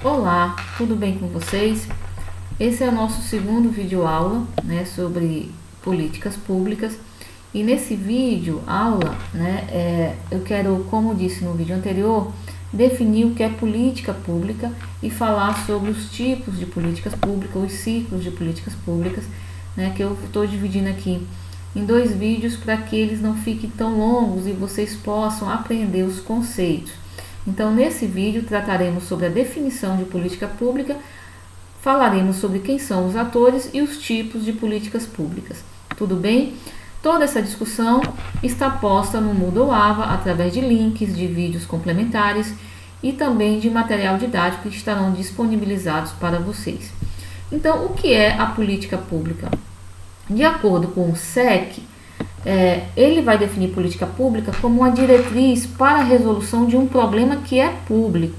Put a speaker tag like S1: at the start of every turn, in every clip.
S1: Olá, tudo bem com vocês? Esse é o nosso segundo vídeo aula, sobre políticas públicas. E nesse vídeo aula, eu quero, como disse no vídeo anterior, definir o que é política pública e falar sobre os tipos de políticas públicas, os ciclos de políticas públicas, que eu estou dividindo aqui em dois vídeos para que eles não fiquem tão longos e vocês possam aprender os conceitos. Então, nesse vídeo trataremos sobre a definição de política pública, falaremos sobre quem são os atores e os tipos de políticas públicas. Tudo bem? Toda essa discussão está posta no Moodle Ava através de links de vídeos complementares e também de material didático que estarão disponibilizados para vocês. Então, o que é a política pública? De acordo com o SEC, ele vai definir política pública como uma diretriz para a resolução de um problema que é público.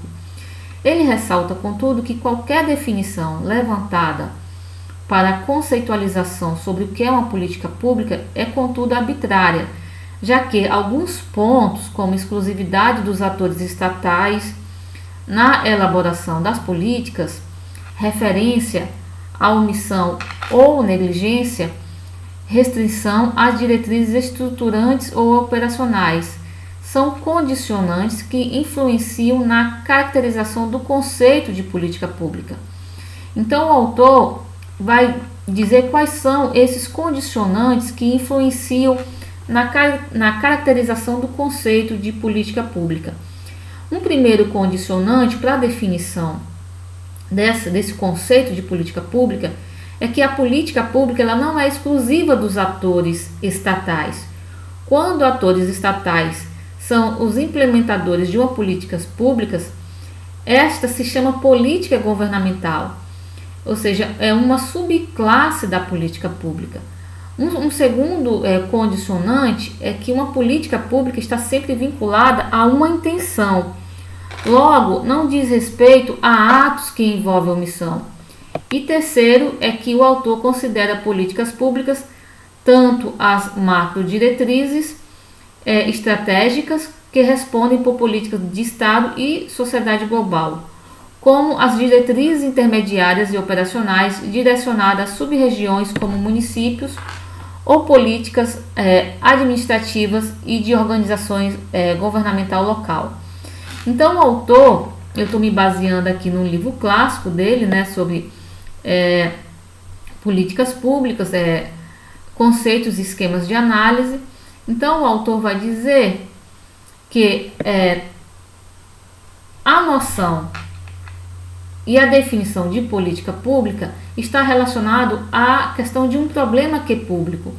S1: Ele ressalta, contudo, que qualquer definição levantada para a conceitualização sobre o que é uma política pública é, contudo, arbitrária, já que alguns pontos, como exclusividade dos atores estatais na elaboração das políticas, referência à omissão ou negligência, restrição às diretrizes estruturantes ou operacionais, são condicionantes que influenciam na caracterização do conceito de política pública. Então, o autor vai dizer quais são esses condicionantes que influenciam na caracterização do conceito de política pública. Um primeiro condicionante para a definição desse conceito de política pública é que a política pública ela não é exclusiva dos atores estatais. Quando atores estatais são os implementadores de uma políticas públicas, esta se chama política governamental, ou seja, é uma subclasse da política pública. Um segundo condicionante é que uma política pública está sempre vinculada a uma intenção. Logo, não diz respeito a atos que envolvem omissão. E terceiro é que o autor considera políticas públicas tanto as macrodiretrizes estratégicas que respondem por políticas de Estado e sociedade global, como as diretrizes intermediárias e operacionais direcionadas a sub-regiões como municípios ou políticas administrativas e de organizações governamental local. Então, o autor, eu estou me baseando aqui num livro clássico dele, sobre políticas públicas, conceitos e esquemas de análise. Então, o autor vai dizer que a noção e a definição de política pública está relacionado à questão de um problema que é público.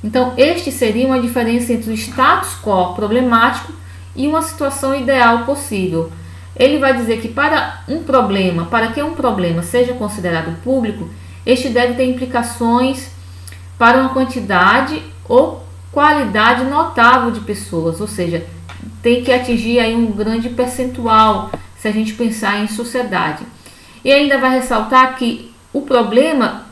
S1: Então, este seria uma diferença entre o status quo problemático e uma situação ideal possível. Ele vai dizer que para que um problema seja considerado público, este deve ter implicações para uma quantidade ou qualidade notável de pessoas, ou seja, tem que atingir aí um grande percentual se a gente pensar em sociedade. E ainda vai ressaltar que o problema,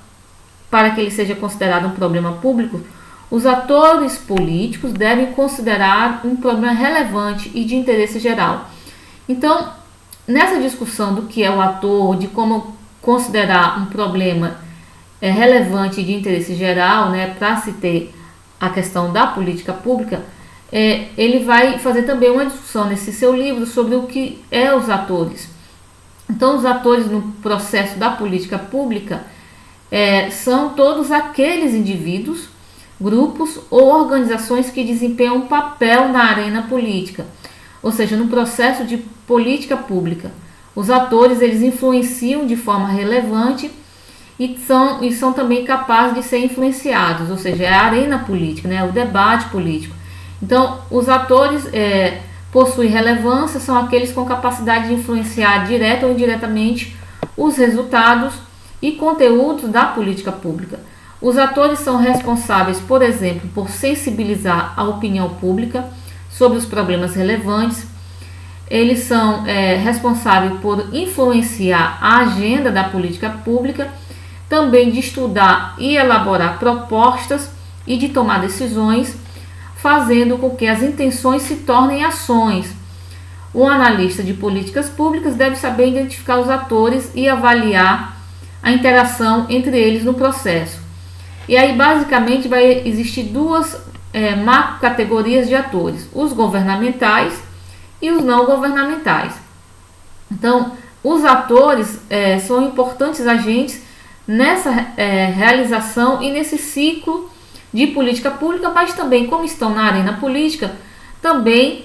S1: para que ele seja considerado um problema público, os atores políticos devem considerar um problema relevante e de interesse geral. Então, nessa discussão do que é o ator, de como considerar um problema relevante e de interesse geral, para se ter a questão da política pública, ele vai fazer também uma discussão nesse seu livro sobre o que é os atores. Então, os atores no processo da política pública são todos aqueles indivíduos, grupos ou organizações que desempenham um papel na arena política, ou seja, no processo de política pública. Os atores eles influenciam de forma relevante e são também capazes de ser influenciados, ou seja, é a arena política, o debate político. Então, os atores possuem relevância, são aqueles com capacidade de influenciar direta ou indiretamente os resultados e conteúdos da política pública. Os atores são responsáveis, por exemplo, por sensibilizar a opinião pública sobre os problemas relevantes. Eles são responsáveis por influenciar a agenda da política pública, também de estudar e elaborar propostas e de tomar decisões, fazendo com que as intenções se tornem ações. O analista de políticas públicas deve saber identificar os atores e avaliar a interação entre eles no processo. E aí, basicamente, vai existir duas macro categorias de atores: os governamentais e os não governamentais. Então, os atores são importantes agentes nessa realização e nesse ciclo de política pública, mas também, como estão na arena política, também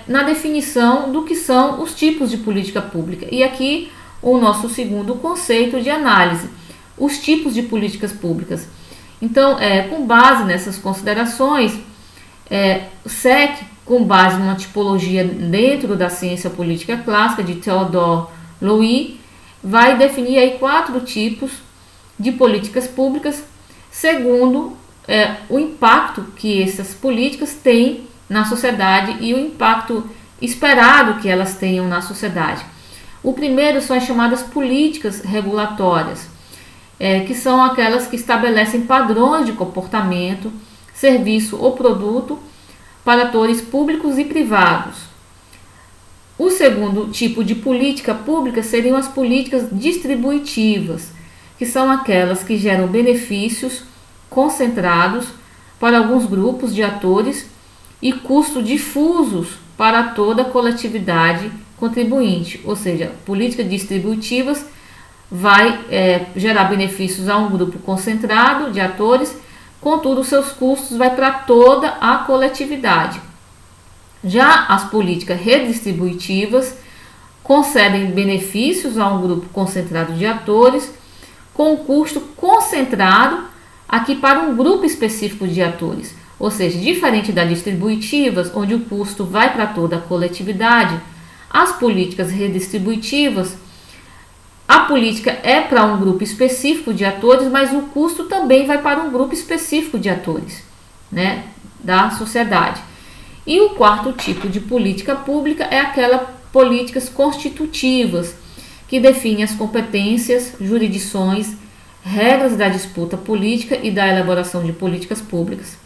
S1: na definição do que são os tipos de política pública. E aqui o nosso segundo conceito de análise, os tipos de políticas públicas. Então, com base nessas considerações, o SEC, com base numa tipologia dentro da ciência política clássica de Theodore Loïc, vai definir aí 4 tipos de políticas públicas, segundo o impacto que essas políticas têm na sociedade e o impacto esperado que elas tenham na sociedade. O primeiro são as chamadas políticas regulatórias, que são aquelas que estabelecem padrões de comportamento, serviço ou produto para atores públicos e privados. O segundo tipo de política pública seriam as políticas distributivas, que são aquelas que geram benefícios concentrados para alguns grupos de atores e custos difusos para toda a coletividade contribuinte. Ou seja, políticas distributivas vai gerar benefícios a um grupo concentrado de atores, contudo, seus custos vai para toda a coletividade. Já as políticas redistributivas concedem benefícios a um grupo concentrado de atores, com custo concentrado aqui para um grupo específico de atores. Ou seja, diferente das distributivas, onde o custo vai para toda a coletividade, as políticas redistributivas, a política é para um grupo específico de atores, mas o custo também vai para um grupo específico de atores, né, da sociedade. E o quarto tipo de política pública é aquelas políticas constitutivas, que definem as competências, jurisdições, regras da disputa política e da elaboração de políticas públicas.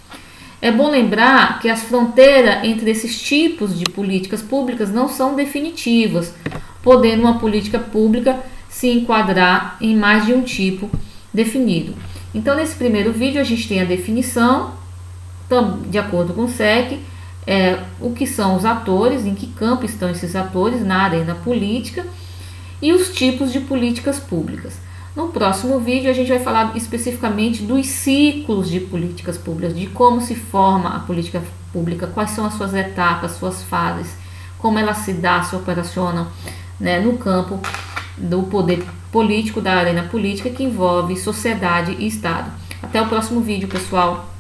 S1: É bom lembrar que as fronteiras entre esses tipos de políticas públicas não são definitivas, podendo uma política pública se enquadrar em mais de um tipo definido. Então, nesse primeiro vídeo, a gente tem a definição, de acordo com o SEC, o que são os atores, em que campo estão esses atores na arena política e os tipos de políticas públicas. No próximo vídeo, a gente vai falar especificamente dos ciclos de políticas públicas, de como se forma a política pública, quais são as suas etapas, suas fases, como ela se dá, se operaciona, né, no campo do poder político, da arena política, que envolve sociedade e Estado. Até o próximo vídeo, pessoal!